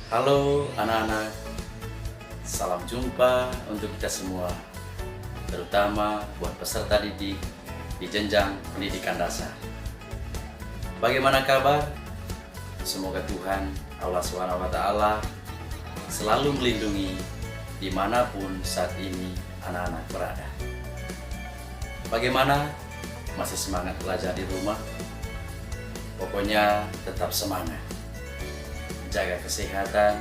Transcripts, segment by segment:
Halo anak-anak, salam jumpa untuk kita semua, terutama buat peserta didik di jenjang pendidikan dasar. Bagaimana kabar? Semoga Tuhan Allah SWT selalu melindungi dimanapun saat ini anak-anak berada. Bagaimana? Masih semangat belajar di rumah? Pokoknya tetap semangat. Jaga kesehatan,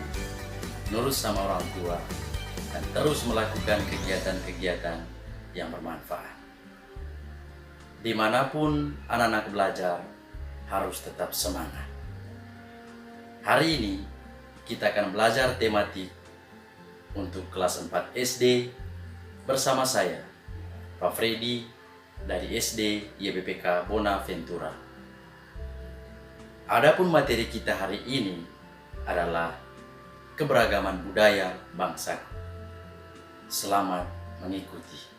nurut sama orang tua, dan terus melakukan kegiatan-kegiatan yang bermanfaat. Dimanapun anak-anak belajar, harus tetap semangat. Hari ini, kita akan belajar tematik untuk kelas 4 SD bersama saya, Pak Freddy, dari SD YBPK Bonaventura. Adapun materi kita hari ini adalah keberagaman budaya bangsa. Selamat mengikuti.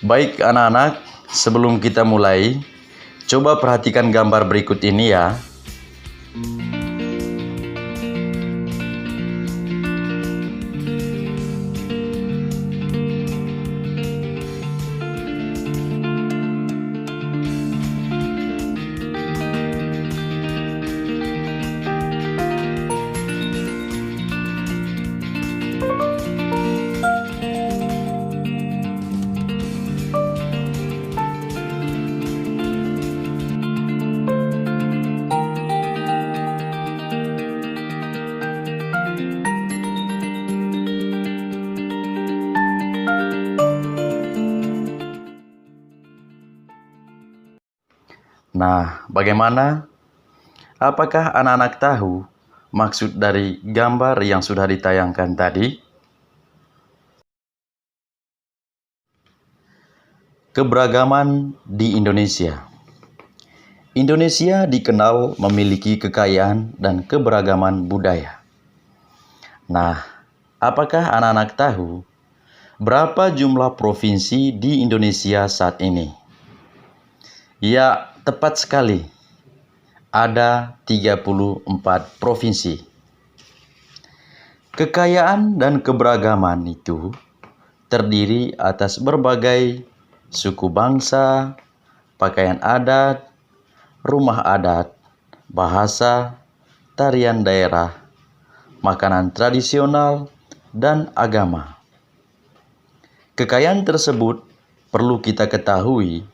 Baik anak-anak, sebelum kita mulai, coba perhatikan gambar berikut ini ya. Nah, bagaimana? Apakah anak-anak tahu maksud dari gambar yang sudah ditayangkan tadi? Keberagaman di Indonesia. Indonesia dikenal memiliki kekayaan dan keberagaman budaya. Nah, apakah anak-anak tahu berapa jumlah provinsi di Indonesia saat ini? Ya, tepat sekali. Ada 34 provinsi. Kekayaan dan keberagaman itu terdiri atas berbagai suku bangsa, pakaian adat, rumah adat, bahasa, tarian daerah, makanan tradisional, dan agama. Kekayaan tersebut perlu kita ketahui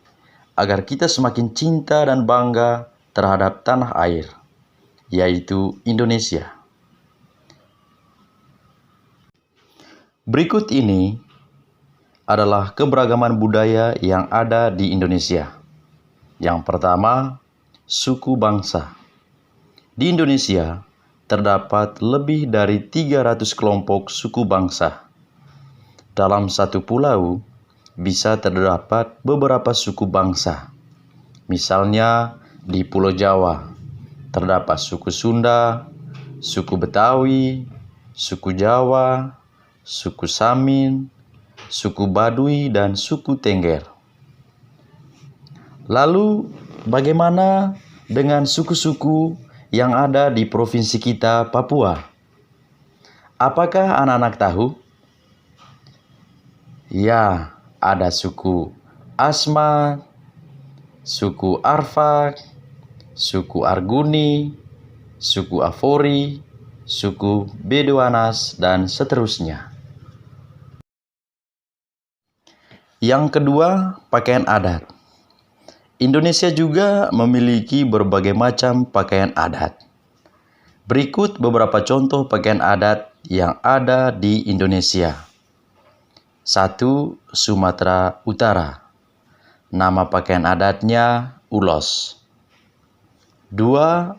agar kita semakin cinta dan bangga terhadap tanah air, yaitu Indonesia. Berikut ini adalah keberagaman budaya yang ada di Indonesia. Yang pertama, suku bangsa. Di Indonesia, terdapat lebih dari 300 kelompok suku bangsa. Dalam satu pulau, bisa terdapat beberapa suku bangsa. Misalnya, di Pulau Jawa, terdapat suku Sunda, suku Betawi, suku Jawa, suku Samin, suku Baduy, dan suku Tengger. Lalu, bagaimana dengan suku-suku yang ada di provinsi kita, Papua? Apakah anak-anak tahu? Ya, ada suku Asmat, suku Arfak, suku Arguni, suku Afori, suku Bedowanas, dan seterusnya. Yang kedua, pakaian adat. Indonesia juga memiliki berbagai macam pakaian adat. Berikut beberapa contoh pakaian adat yang ada di Indonesia. 1. Sumatera Utara. Nama pakaian adatnya ulos. 2.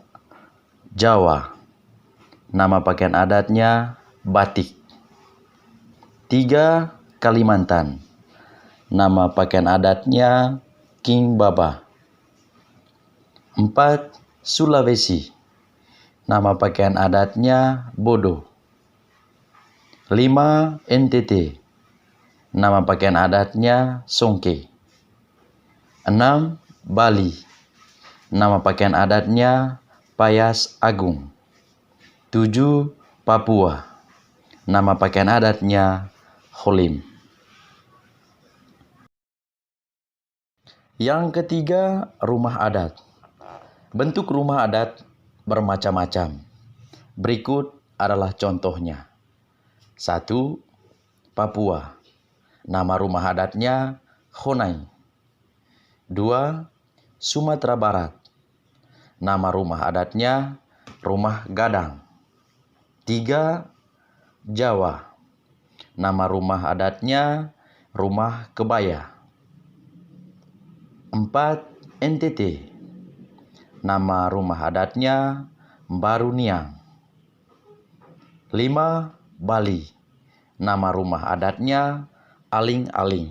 Jawa. Nama pakaian adatnya batik. 3. Kalimantan. Nama pakaian adatnya King Baba. 4. Sulawesi. Nama pakaian adatnya Bodo. 5. NTT. Nama pakaian adatnya Songke. 6. Bali. Nama pakaian adatnya Payas Agung. 7. Papua. Nama pakaian adatnya Holim. Yang ketiga, rumah adat. Bentuk rumah adat bermacam-macam. Berikut adalah contohnya. 1. Papua. Nama rumah adatnya Honai. 2. Sumatera Barat. Nama rumah adatnya Rumah Gadang. 3. Jawa. Nama rumah adatnya Rumah Kebaya. 4. NTT. Nama rumah adatnya Baruniang. 5. Bali. Nama rumah adatnya Aling-aling.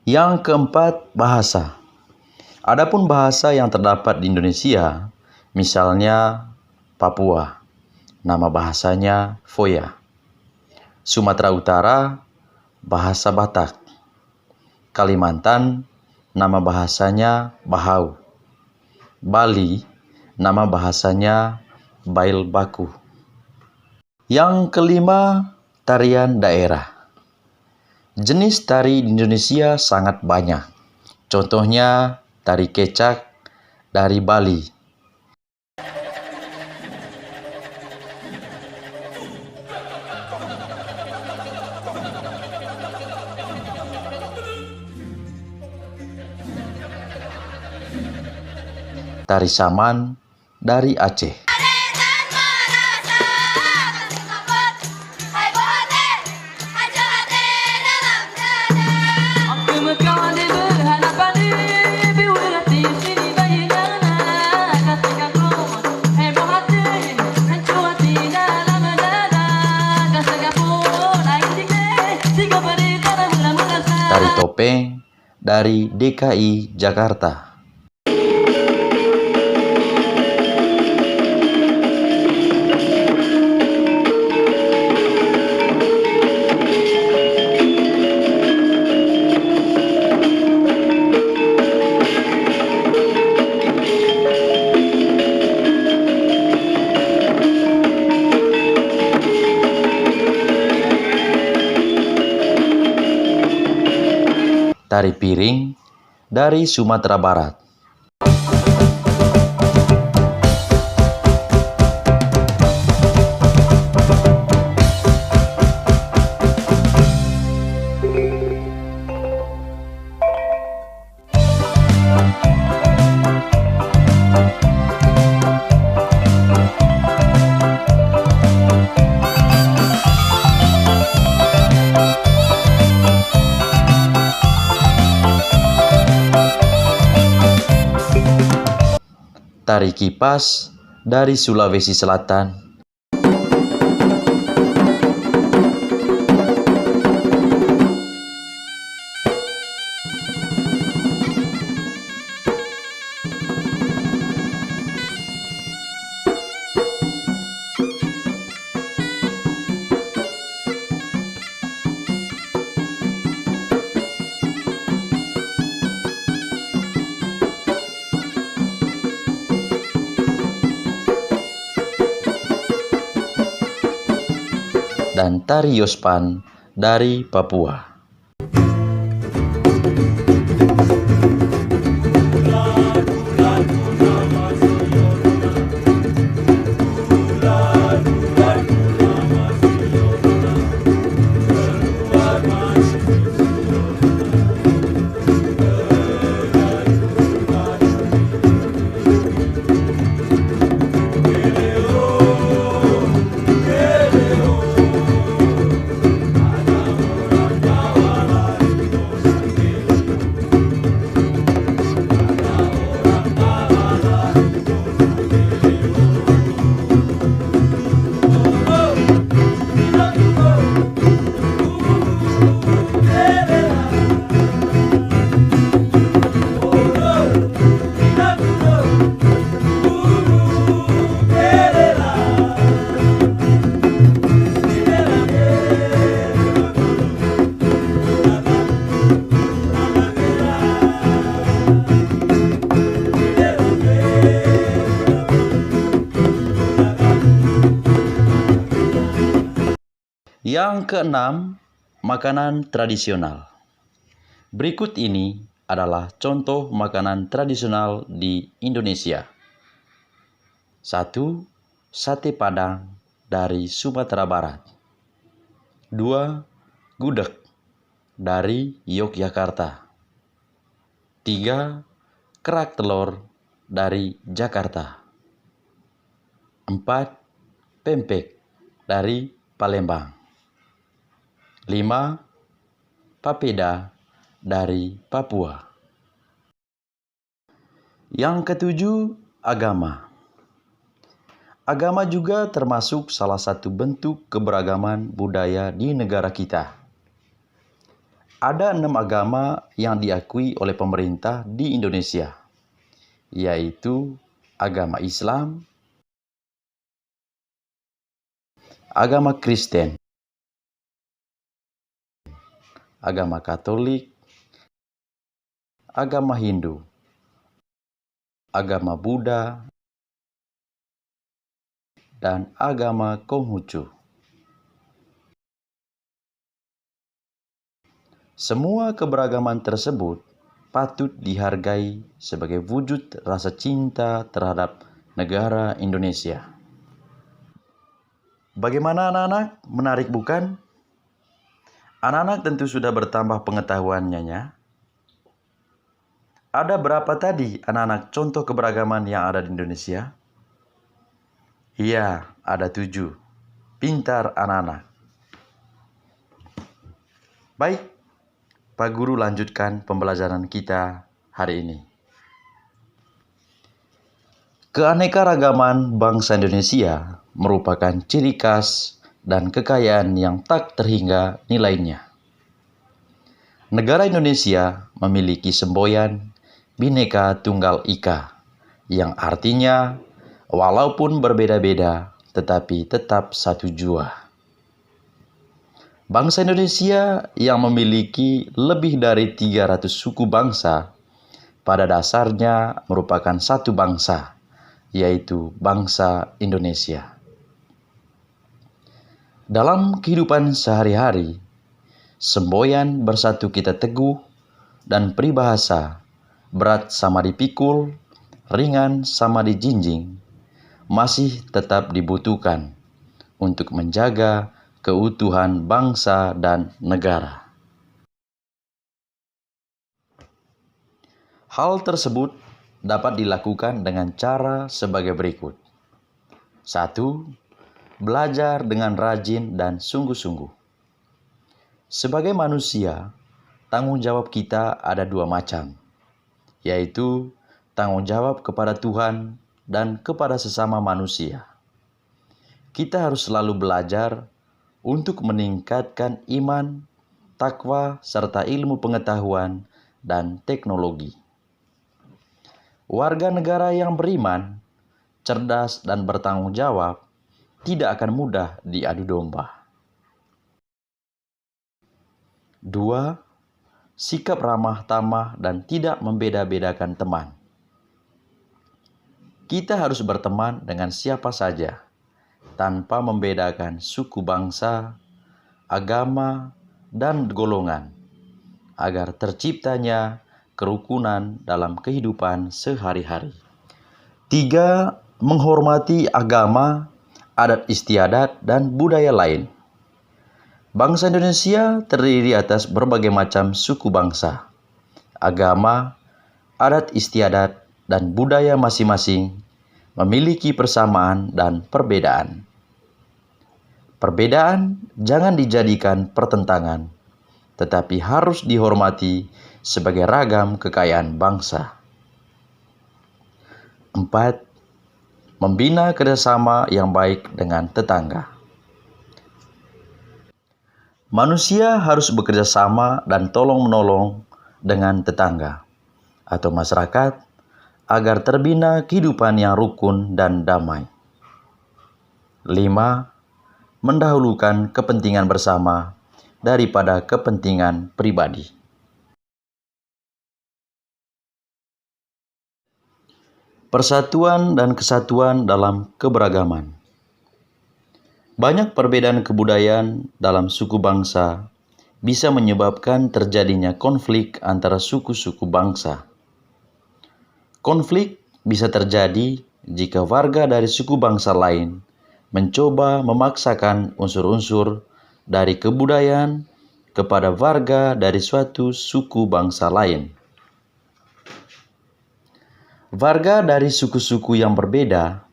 Yang keempat, bahasa. Adapun bahasa yang terdapat di Indonesia, misalnya Papua, nama bahasanya Foya. Sumatera Utara, bahasa Batak. Kalimantan, nama bahasanya Bahau. Bali, nama bahasanya Bail Baku. Yang kelima, tarian daerah. Jenis tari di Indonesia sangat banyak. Contohnya, tari kecak dari Bali. Tari saman dari Aceh. Tari topeng dari DKI Jakarta. Tari piring dari Sumatera Barat. Tari kipas dari Sulawesi Selatan. Dan tari Yospan dari Papua. Yang keenam, makanan tradisional. Berikut ini adalah contoh makanan tradisional di Indonesia. 1. Sate Padang dari Sumatera Barat. 2. Gudeg dari Yogyakarta. 3. Kerak telur dari Jakarta. 4. Pempek dari Palembang. 5. Papeda dari Papua. Yang ketujuh, agama. Agama juga termasuk salah satu bentuk keberagaman budaya di negara kita. Ada 6 agama yang diakui oleh pemerintah di Indonesia, yaitu agama Islam, agama Kristen, agama Katolik, agama Hindu, agama Buddha, dan agama Konghucu. Semua keberagaman tersebut patut dihargai sebagai wujud rasa cinta terhadap negara Indonesia. Bagaimana anak-anak? Menarik bukan? Anak-anak tentu sudah bertambah pengetahuannya ya. Ada berapa tadi anak-anak contoh keberagaman yang ada di Indonesia? Iya, ada 7. Pintar anak-anak. Baik, Pak Guru lanjutkan pembelajaran kita hari ini. Keanekaragaman bangsa Indonesia merupakan ciri khas dan kekayaan yang tak terhingga nilainya. Negara Indonesia memiliki semboyan Bhinneka Tunggal Ika, yang artinya walaupun berbeda-beda tetapi tetap satu jua. Bangsa Indonesia yang memiliki lebih dari 300 suku bangsa pada dasarnya merupakan satu bangsa, yaitu bangsa Indonesia. Dalam kehidupan sehari-hari, semboyan bersatu kita teguh dan peribahasa, berat sama dipikul, ringan sama dijinjing, masih tetap dibutuhkan untuk menjaga keutuhan bangsa dan negara. Hal tersebut dapat dilakukan dengan cara sebagai berikut. 1. Belajar dengan rajin dan sungguh-sungguh. Sebagai manusia, tanggung jawab kita ada dua macam, yaitu tanggung jawab kepada Tuhan dan kepada sesama manusia. Kita harus selalu belajar untuk meningkatkan iman, takwa, serta ilmu pengetahuan dan teknologi. Warga negara yang beriman, cerdas, dan bertanggung jawab tidak akan mudah diadu domba. 2. Sikap ramah tamah dan tidak membeda-bedakan teman. Kita harus berteman dengan siapa saja, tanpa membedakan suku bangsa, agama, dan golongan, agar terciptanya kerukunan dalam kehidupan sehari-hari. 3. Menghormati agama, adat istiadat, dan budaya lain. Bangsa Indonesia terdiri atas berbagai macam suku bangsa, agama, adat istiadat, dan budaya masing-masing memiliki persamaan dan perbedaan. Perbedaan jangan dijadikan pertentangan, tetapi harus dihormati sebagai ragam kekayaan bangsa. 4. Membina kerjasama yang baik dengan tetangga. Manusia harus bekerja sama dan tolong-menolong dengan tetangga atau masyarakat agar terbina kehidupan yang rukun dan damai. 5. Mendahulukan kepentingan bersama daripada kepentingan pribadi. Persatuan dan kesatuan dalam keberagaman. Banyak perbedaan kebudayaan dalam suku bangsa bisa menyebabkan terjadinya konflik antara suku-suku bangsa. Konflik bisa terjadi jika warga dari suku bangsa lain mencoba memaksakan unsur-unsur dari kebudayaan kepada warga dari suatu suku bangsa lain. Warga dari suku-suku yang berbeda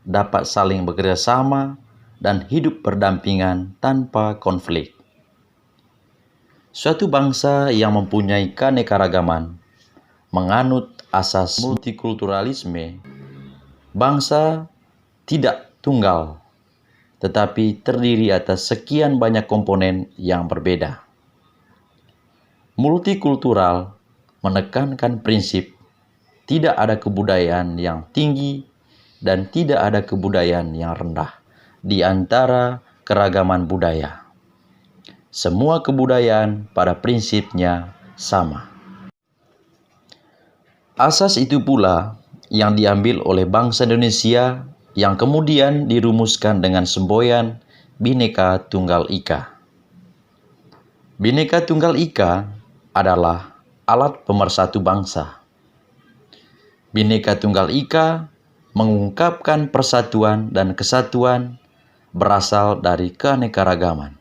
dapat saling bekerja sama dan hidup berdampingan tanpa konflik. Suatu bangsa yang mempunyai keanekaragaman, menganut asas multikulturalisme, bangsa tidak tunggal, tetapi terdiri atas sekian banyak komponen yang berbeda. Multikultural menekankan prinsip tidak ada kebudayaan yang tinggi dan tidak ada kebudayaan yang rendah di antara keragaman budaya. Semua kebudayaan pada prinsipnya sama. Asas itu pula yang diambil oleh bangsa Indonesia yang kemudian dirumuskan dengan semboyan Bhinneka Tunggal Ika. Bhinneka Tunggal Ika adalah alat pemersatu bangsa. Bhinneka Tunggal Ika mengungkapkan persatuan dan kesatuan berasal dari keanekaragaman.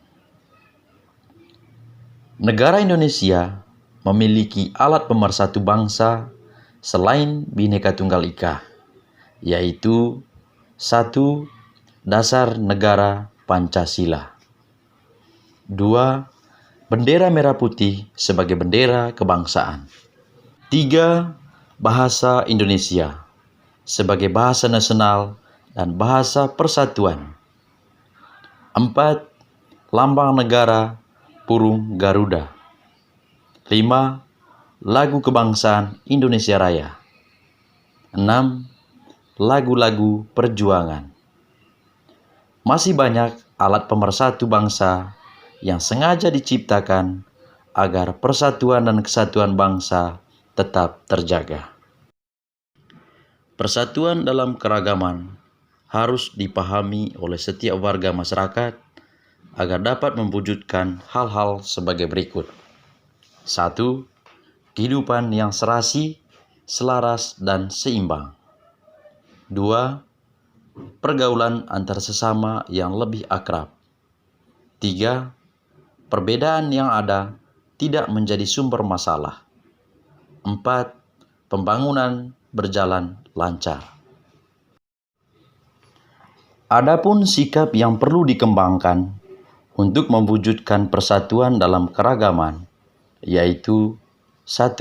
Negara Indonesia memiliki alat pemersatu bangsa selain Bhinneka Tunggal Ika, yaitu 1. Dasar Negara Pancasila. 2. Bendera merah putih sebagai bendera kebangsaan. 3. Bahasa Indonesia sebagai bahasa nasional dan bahasa persatuan. 4. Lambang negara burung Garuda. 5. Lagu kebangsaan Indonesia Raya. 6. Lagu-lagu perjuangan. Masih banyak alat pemersatu bangsa yang sengaja diciptakan agar persatuan dan kesatuan bangsa tetap terjaga. Persatuan dalam keragaman harus dipahami oleh setiap warga masyarakat agar dapat mewujudkan hal-hal sebagai berikut. 1. kehidupan yang serasi, selaras, dan seimbang. 2. Pergaulan antar sesama yang lebih akrab. 3. Perbedaan yang ada tidak menjadi sumber masalah. 4. Pembangunan berjalan lancar. Adapun sikap yang perlu dikembangkan untuk mewujudkan persatuan dalam keragaman, yaitu 1.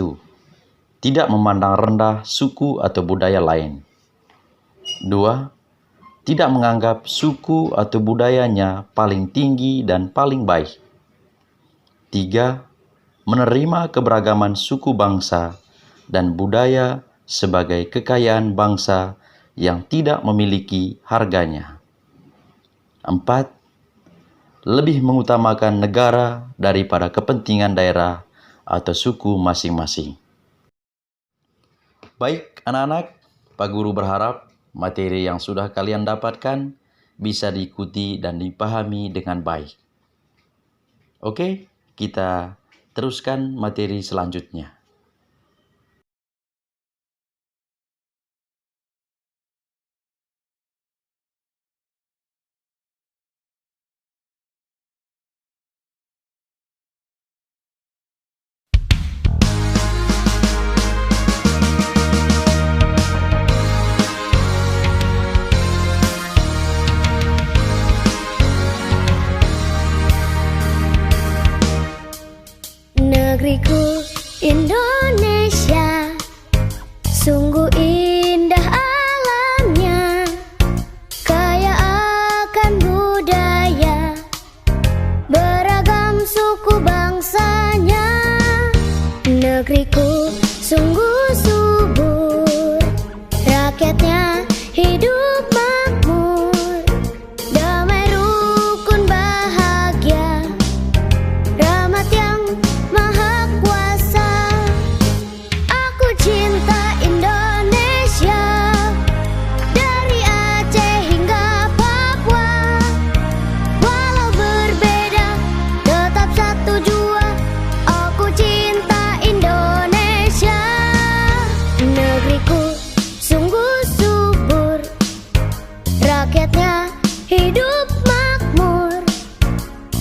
Tidak memandang rendah suku atau budaya lain. 2. Tidak menganggap suku atau budayanya paling tinggi dan paling baik. 3. Menerima keberagaman suku bangsa dan budaya sebagai kekayaan bangsa yang tidak memiliki harganya. 4. Lebih mengutamakan negara daripada kepentingan daerah atau suku masing-masing. Baik anak-anak, Pak Guru berharap materi yang sudah kalian dapatkan bisa diikuti dan dipahami dengan baik. Oke, kita teruskan materi selanjutnya. Negeriku Indonesia, sungguh indah alamnya, kaya akan budaya, beragam suku bangsanya. Negeriku sungguh subur, rakyatnya hidup makmur, damai rukun bahagia, rahmat yang Maha Kuasa. Aku cinta Indonesia, dari Aceh hingga Papua. Walau berbeda, tetap satu jua. Aku cinta Indonesia. Negeriku sungguh subur, rakyatnya hidup makmur,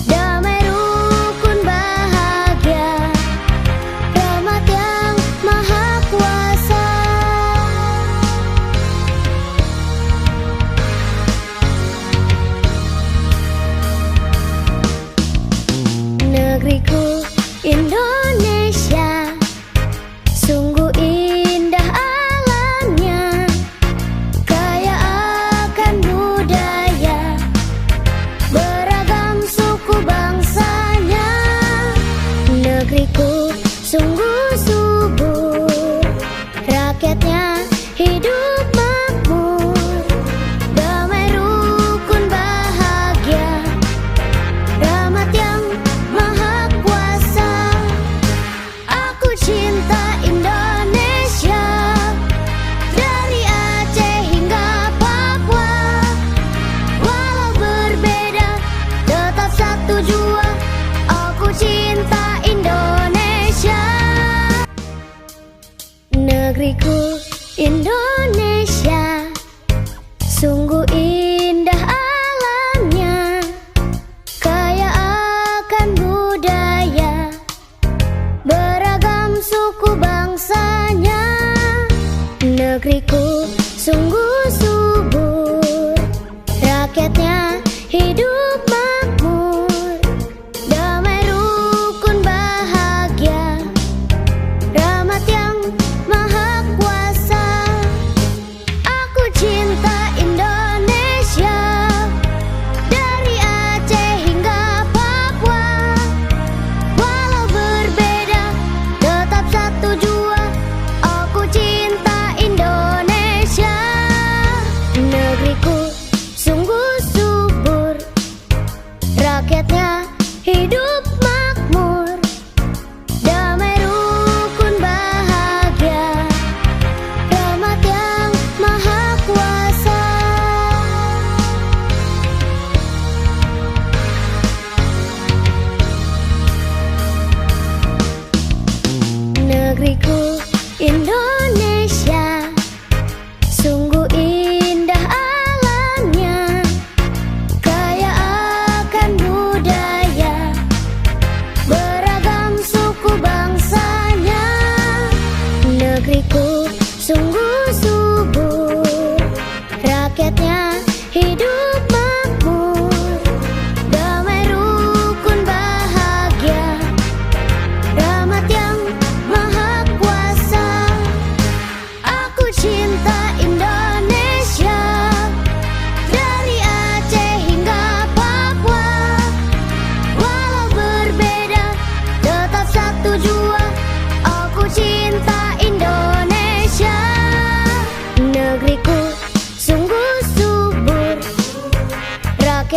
damai rukun bahagia, rahmat yang Maha Kuasa. Negeriku Indonesia, sungguh indah alamnya, kaya akan budaya, beragam suku bangsanya. Negeriku sungguh subur, rakyatnya hidup makmur, damai rukun bahagia, rahmat yang Maha Kuasa. Aku cinta Indonesia, dari Aceh hingga Papua. Walau berbeda, tetap satu jua. Aku cinta Indonesia. Negeriku Indonesia, sungguh indah alamnya, kaya akan budaya, beragam suku bangsanya. Negeriku sungguh subur, rakyatnya hidup makmur, damai rukun bahagia, rahmat yang Maha Kuasa. Aku cinta Indonesia, dari Aceh hingga Papua. Walau berbeda, tetap satu jua. Aku cinta Indonesia. Negeriku sungguh subur,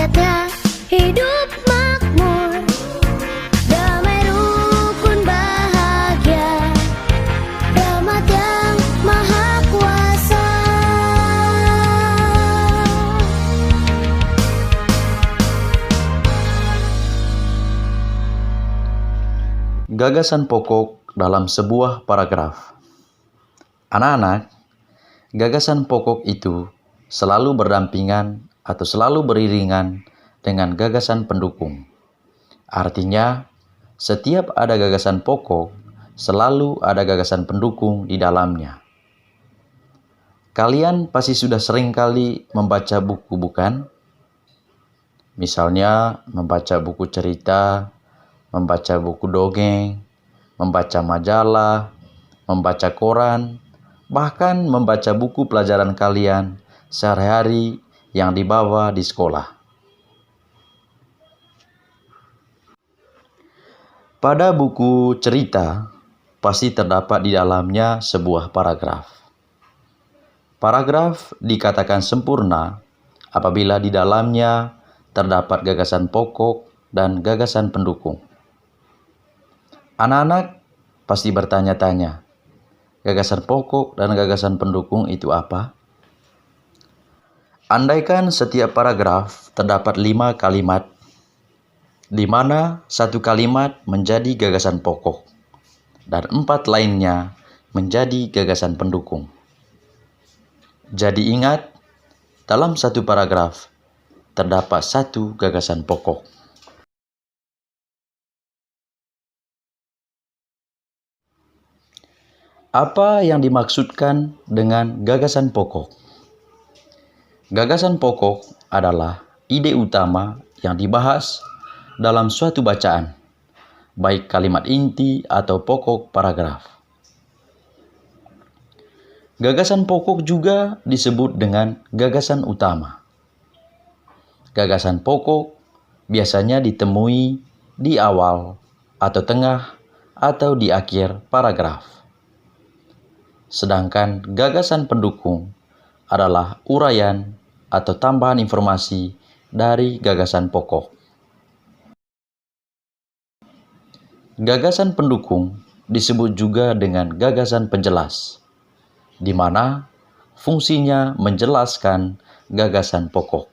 rakyatnya hidup makmur, damai rukun bahagia, rahmat yang maha kuasa. Gagasan pokok dalam sebuah paragraf. Anak-anak, gagasan pokok itu selalu berdampingan atau selalu beriringan dengan gagasan pendukung. Artinya, setiap ada gagasan pokok, selalu ada gagasan pendukung di dalamnya. Kalian pasti sudah sering kali membaca buku, bukan? Misalnya, membaca buku cerita, membaca buku dongeng, membaca majalah, membaca koran, bahkan membaca buku pelajaran kalian sehari-hari yang dibawa di sekolah. Pada buku cerita, pasti terdapat di dalamnya sebuah paragraf. Paragraf dikatakan sempurna apabila di dalamnya terdapat gagasan pokok dan gagasan pendukung. Anak-anak pasti bertanya-tanya, gagasan pokok dan gagasan pendukung itu apa? Andaikan setiap paragraf terdapat 5 kalimat, di mana 1 kalimat menjadi gagasan pokok, dan 4 lainnya menjadi gagasan pendukung. Jadi ingat, dalam 1 paragraf terdapat 1 gagasan pokok. Apa yang dimaksudkan dengan gagasan pokok? Gagasan pokok adalah ide utama yang dibahas dalam suatu bacaan, baik kalimat inti atau pokok paragraf. Gagasan pokok juga disebut dengan gagasan utama. Gagasan pokok biasanya ditemui di awal atau tengah atau di akhir paragraf. Sedangkan gagasan pendukung adalah uraian atau tambahan informasi dari gagasan pokok. Gagasan pendukung disebut juga dengan gagasan penjelas, di mana fungsinya menjelaskan gagasan pokok.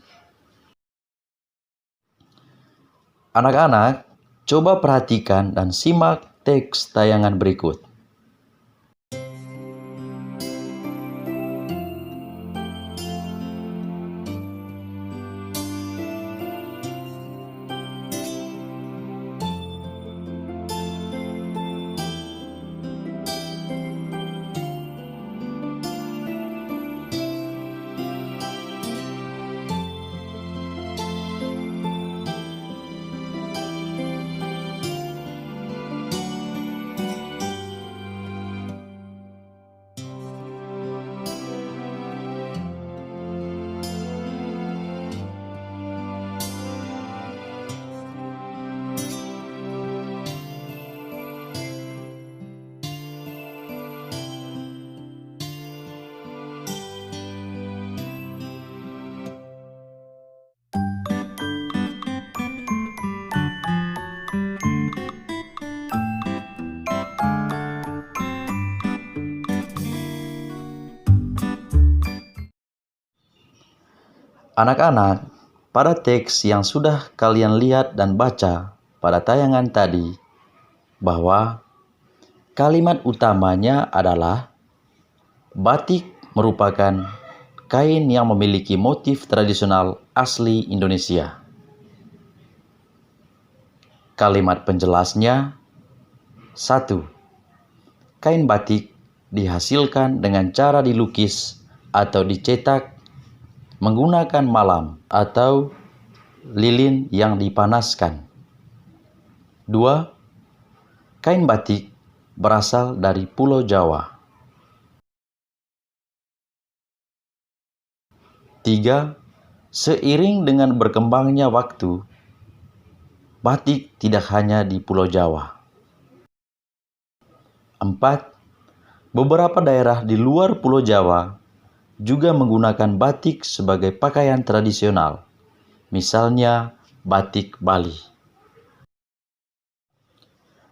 Anak-anak, coba perhatikan dan simak teks tayangan berikut. Anak-anak, pada teks yang sudah kalian lihat dan baca pada tayangan tadi, bahwa kalimat utamanya adalah batik merupakan kain yang memiliki motif tradisional asli Indonesia. Kalimat penjelasnya, 1. Kain batik dihasilkan dengan cara dilukis atau dicetak menggunakan malam atau lilin yang dipanaskan. 2. Kain batik berasal dari Pulau Jawa. 3. Seiring dengan berkembangnya waktu, batik tidak hanya di Pulau Jawa. 4. Beberapa daerah di luar Pulau Jawa juga menggunakan batik sebagai pakaian tradisional, misalnya batik Bali.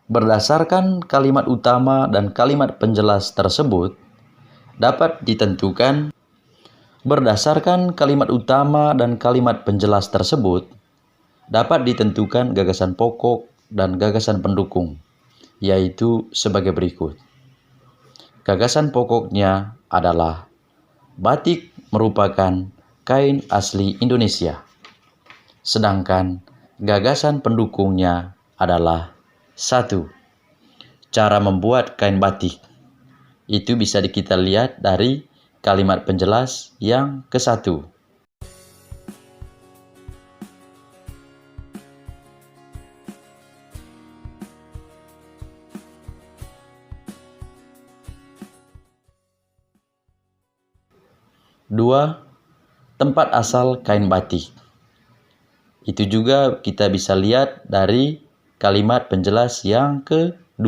Berdasarkan kalimat utama dan kalimat penjelas tersebut, dapat ditentukan gagasan pokok dan gagasan pendukung, yaitu sebagai berikut. Gagasan pokoknya adalah batik merupakan kain asli Indonesia. Sedangkan gagasan pendukungnya adalah 1. Cara membuat kain batik. Itu bisa kita lihat dari kalimat penjelas yang ke-1. 2. Tempat asal kain batik. Itu juga kita bisa lihat dari kalimat penjelas yang ke-2.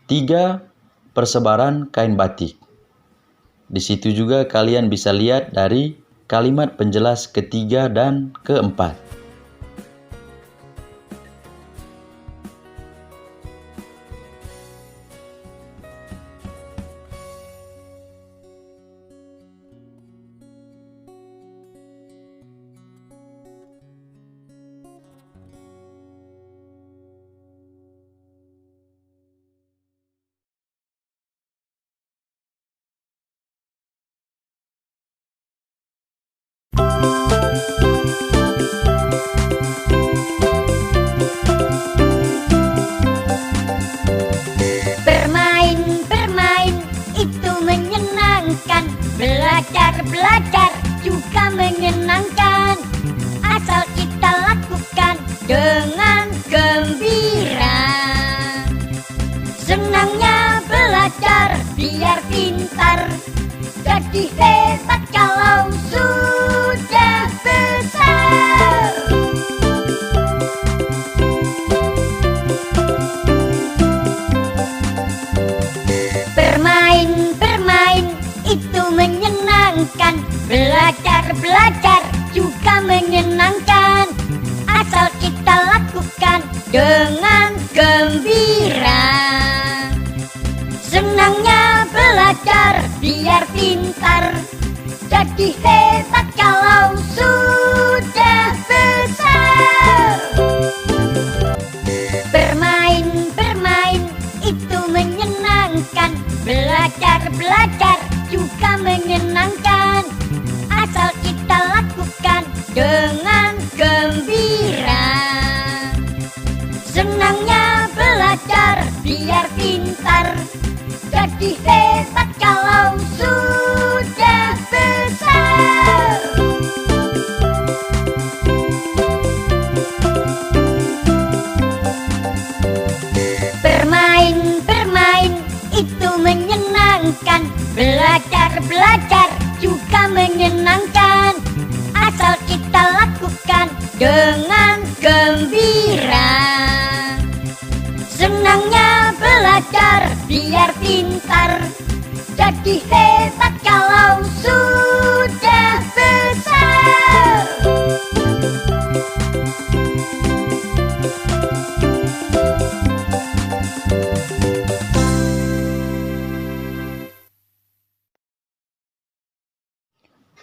3. Persebaran kain batik. Di situ juga kalian bisa lihat dari kalimat penjelas ke-3 dan ke-4. 'Bermain itu menyenangkan, belajar juga menyenangkan. Asal kita lakukan dengan gembira. Senangnya belajar biar pintar, jadi hebat kalau sudah besar. Bermain itu menyenangkan, belajar juga menyenangkan. Asal kita lakukan dengan gembira. Senangnya belajar biar pintar, jadi hebat kalau sudah besar. Bermain itu menyenangkan, belajar juga menyenangkan. Asal kita lakukan dengan gembira. Senangnya belajar biar pintar, jadi hebat kalau sudah besar. Bermain itu menyenangkan, belajar juga menyenangkan. Asal kita lakukan dengan gembira. Senangnya belajar biar pintar, jadi hebat kalau sudah besar.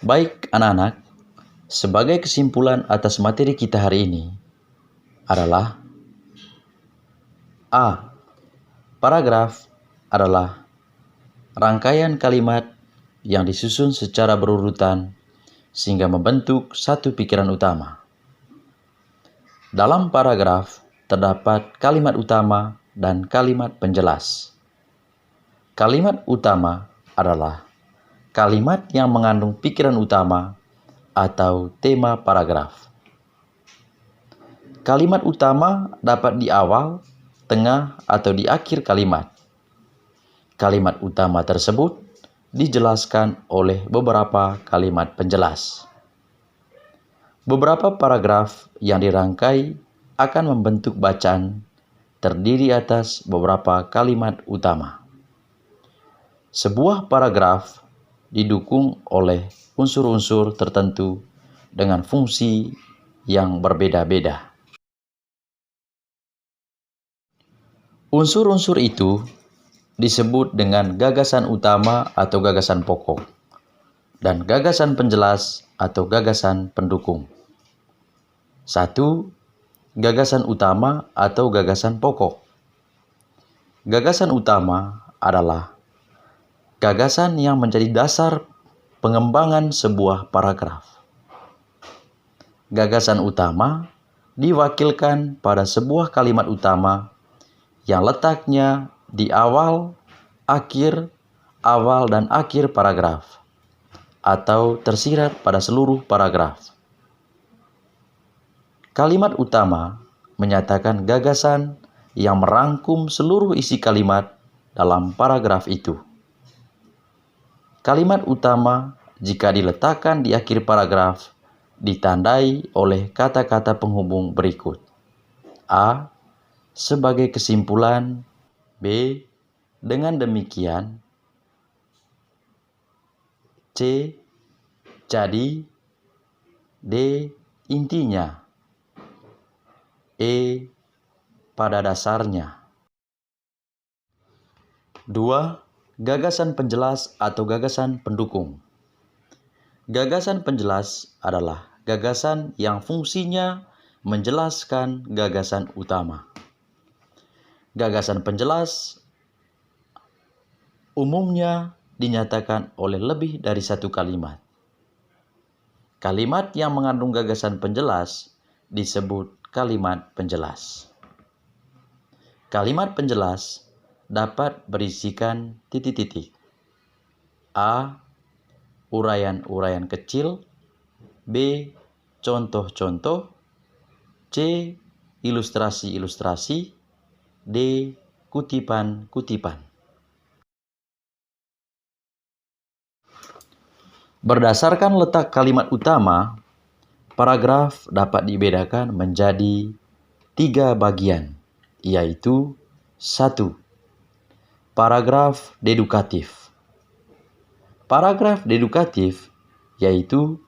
Baik anak-anak, sebagai kesimpulan atas materi kita hari ini adalah A. Paragraf adalah rangkaian kalimat yang disusun secara berurutan sehingga membentuk satu pikiran utama. Dalam paragraf terdapat kalimat utama dan kalimat penjelas. Kalimat utama adalah kalimat yang mengandung pikiran utama atau tema paragraf. Kalimat utama dapat di awal, tengah, atau di akhir kalimat. Kalimat utama tersebut dijelaskan oleh beberapa kalimat penjelas. Beberapa paragraf yang dirangkai akan membentuk bacaan terdiri atas beberapa kalimat utama. Sebuah paragraf didukung oleh unsur-unsur tertentu dengan fungsi yang berbeda-beda. Unsur-unsur itu disebut dengan gagasan utama atau gagasan pokok, dan gagasan penjelas atau gagasan pendukung. 1. Gagasan utama atau gagasan pokok. Gagasan utama adalah gagasan yang menjadi dasar pengembangan sebuah paragraf. Gagasan utama diwakilkan pada sebuah kalimat utama yang letaknya di awal, awal dan akhir paragraf, atau tersirat pada seluruh paragraf. Kalimat utama menyatakan gagasan yang merangkum seluruh isi kalimat dalam paragraf itu. Kalimat utama jika diletakkan di akhir paragraf ditandai oleh kata-kata penghubung berikut. A. Sebagai kesimpulan. B. Dengan demikian. C. Jadi. D. Intinya. E. Pada dasarnya. 2. Gagasan penjelas atau gagasan pendukung. Gagasan penjelas adalah gagasan yang fungsinya menjelaskan gagasan utama. Gagasan penjelas umumnya dinyatakan oleh lebih dari satu kalimat. Kalimat yang mengandung gagasan penjelas disebut kalimat penjelas. Kalimat penjelas dapat berisikan titik-titik. A. Uraian-uraian kecil. B. Contoh-contoh. C. Ilustrasi-ilustrasi. D. Kutipan-kutipan. Berdasarkan letak kalimat utama, paragraf dapat dibedakan menjadi 3 bagian, yaitu 1. Paragraf dedukatif. Paragraf dedukatif yaitu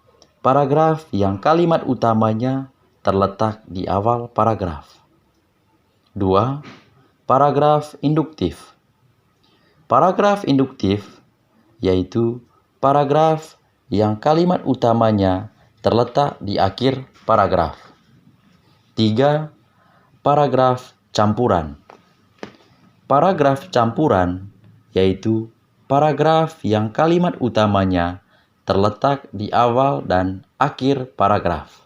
paragraf yang kalimat utamanya terletak di awal paragraf. 2. Paragraf induktif. Paragraf induktif yaitu paragraf yang kalimat utamanya terletak di akhir paragraf. 3. Paragraf campuran. Paragraf campuran yaitu paragraf yang kalimat utamanya terletak di awal dan akhir paragraf.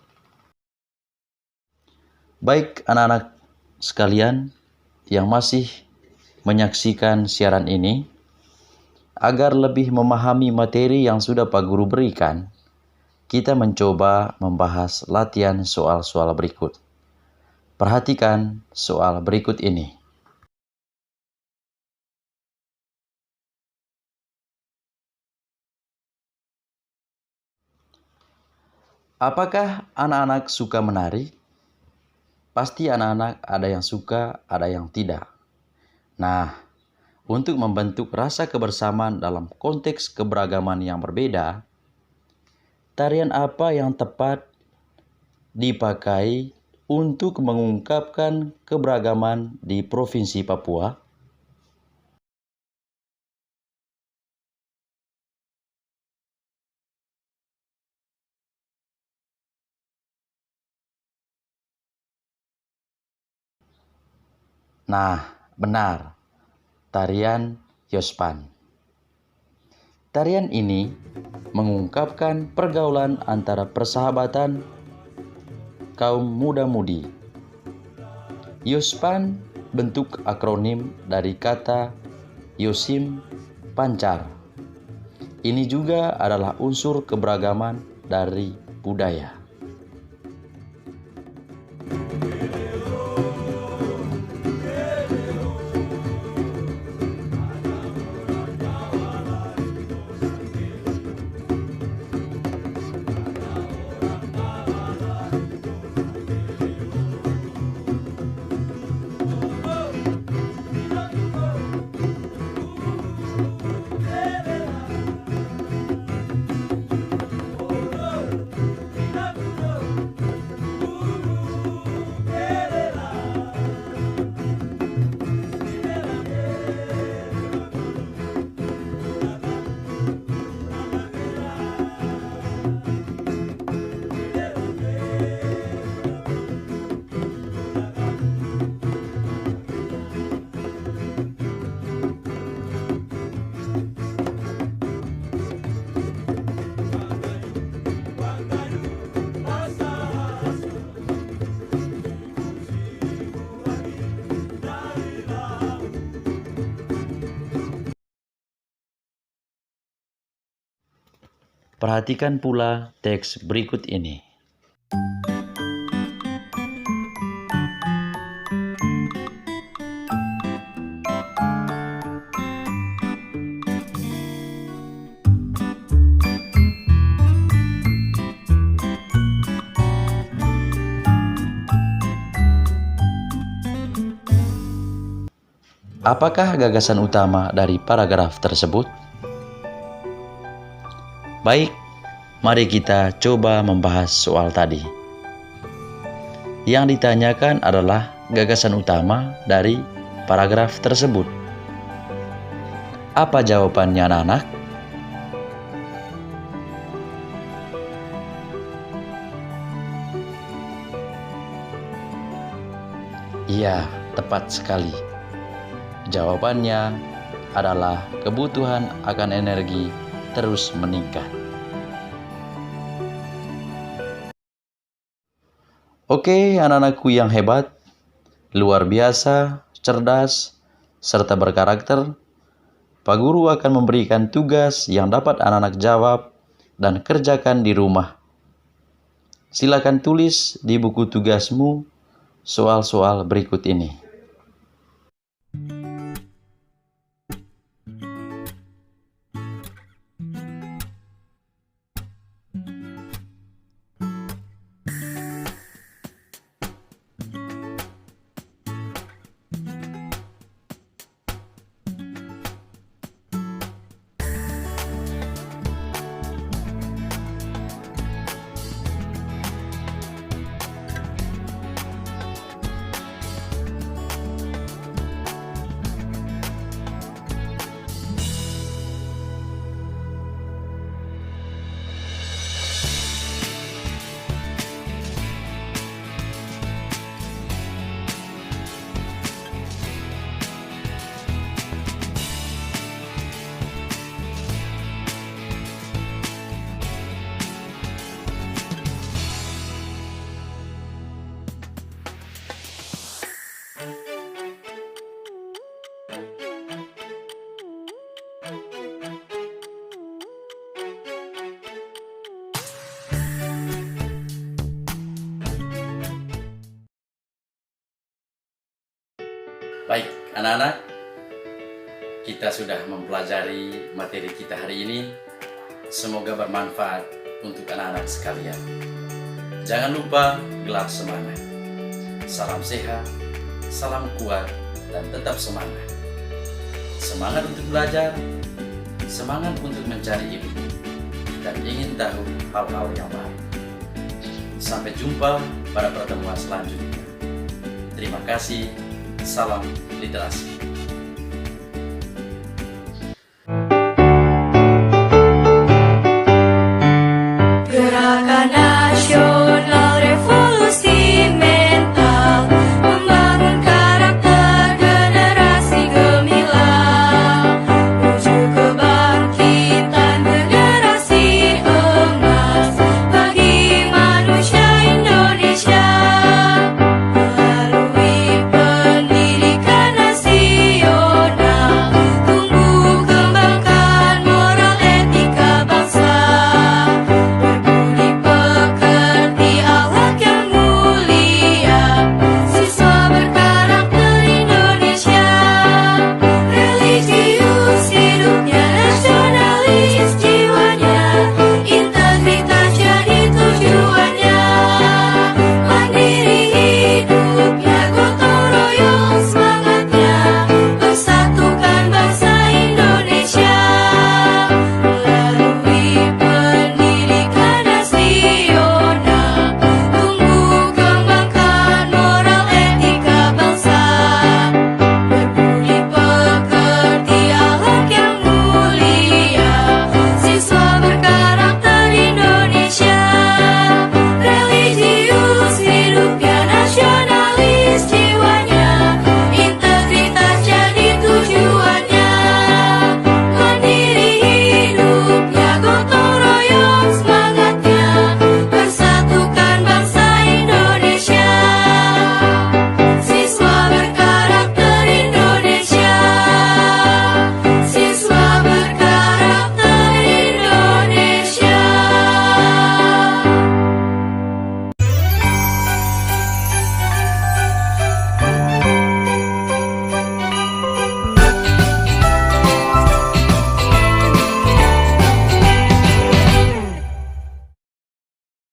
Baik anak-anak sekalian yang masih menyaksikan siaran ini, agar lebih memahami materi yang sudah Pak Guru berikan, kita mencoba membahas latihan soal-soal berikut. Perhatikan soal berikut ini. Apakah anak-anak suka menari? Pasti anak-anak ada yang suka, ada yang tidak. Nah, untuk membentuk rasa kebersamaan dalam konteks keberagaman yang berbeda, tarian apa yang tepat dipakai untuk mengungkapkan keberagaman di Provinsi Papua? Nah, benar. Tarian Yospan. Tarian ini mengungkapkan pergaulan antara persahabatan kaum muda-mudi. Yospan bentuk akronim dari kata Yosim Pancar. Ini juga adalah unsur keberagaman dari budaya. Perhatikan pula teks berikut ini. Apakah gagasan utama dari paragraf tersebut? Baik, mari kita coba membahas soal tadi. Yang ditanyakan adalah gagasan utama dari paragraf tersebut. Apa jawabannya, anak-anak? Iya, tepat sekali. Jawabannya adalah kebutuhan akan energi terus meningkat. Oke, anak-anakku yang hebat, luar biasa, cerdas, serta berkarakter, Pak Guru akan memberikan tugas yang dapat anak-anak jawab dan kerjakan di rumah. Silakan tulis di buku tugasmu soal-soal berikut ini. Baik, anak-anak, kita sudah mempelajari materi kita hari ini. Semoga bermanfaat untuk anak-anak sekalian. Jangan lupa gelar semangat. Salam sehat, salam kuat, dan tetap semangat. Semangat untuk belajar, semangat untuk mencari ilmu, dan ingin tahu hal-hal yang baru. Sampai jumpa pada pertemuan selanjutnya. Terima kasih. Salam literasi.